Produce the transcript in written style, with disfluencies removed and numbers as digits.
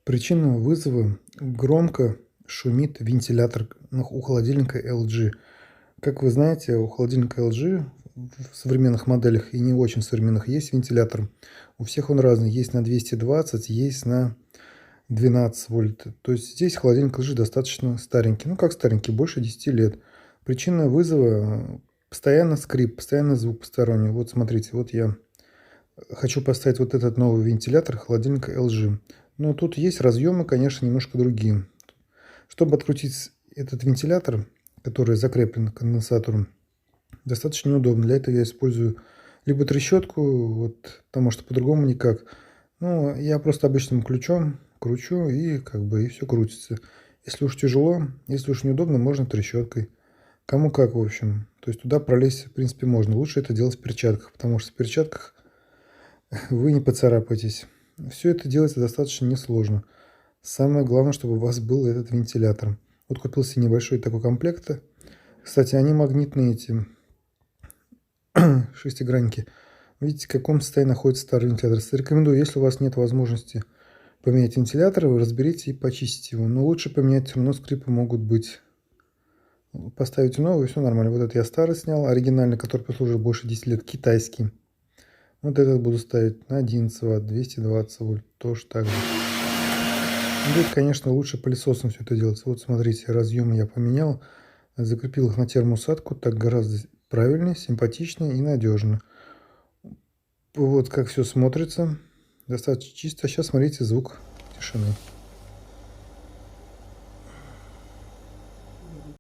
Причина вызова: громко шумит вентилятор у холодильника LG. Как вы знаете, у холодильника LG в современных моделях и не очень современных есть вентилятор. У всех он разный. Есть на 220, есть на 12 вольт. То есть здесь холодильник LG достаточно старенький. Ну как старенький, больше 10 лет. Причина вызова: постоянно скрип, постоянно звук посторонний. Вот смотрите, вот я хочу поставить вот этот новый вентилятор холодильника LG. Но тут есть разъемы, конечно, немножко другие. Чтобы открутить этот вентилятор, который закреплен к конденсатору, достаточно неудобно. Для этого я использую либо трещотку, вот, потому что по-другому никак. Ну, я просто обычным ключом кручу и и все крутится. Если уж тяжело, если уж неудобно, можно трещоткой. Кому как, в общем. То есть туда пролезть, в принципе, можно. Лучше это делать в перчатках, потому что в перчатках вы не поцарапаетесь. Все это делается достаточно несложно. Самое главное, чтобы у вас был этот вентилятор. Вот купил себе небольшой такой комплект. Кстати, они магнитные, эти шестигранники. Видите, в каком состоянии находится старый вентилятор. Рекомендую, если у вас нет возможности поменять вентилятор, вы разберите и почистите его. Но лучше поменять, все равно скрипы могут быть. Поставите новый, все нормально. Вот этот я старый снял, оригинальный, который послужил больше 10 лет, китайский. Вот этот буду ставить на 11 Вт, 220 вольт, тоже так же. Здесь, конечно, лучше пылесосом все это делать. Вот смотрите, разъемы я поменял, закрепил их на термоусадку, так гораздо правильнее, симпатичнее и надежно. Вот как все смотрится, достаточно чисто. Сейчас смотрите звук тишины.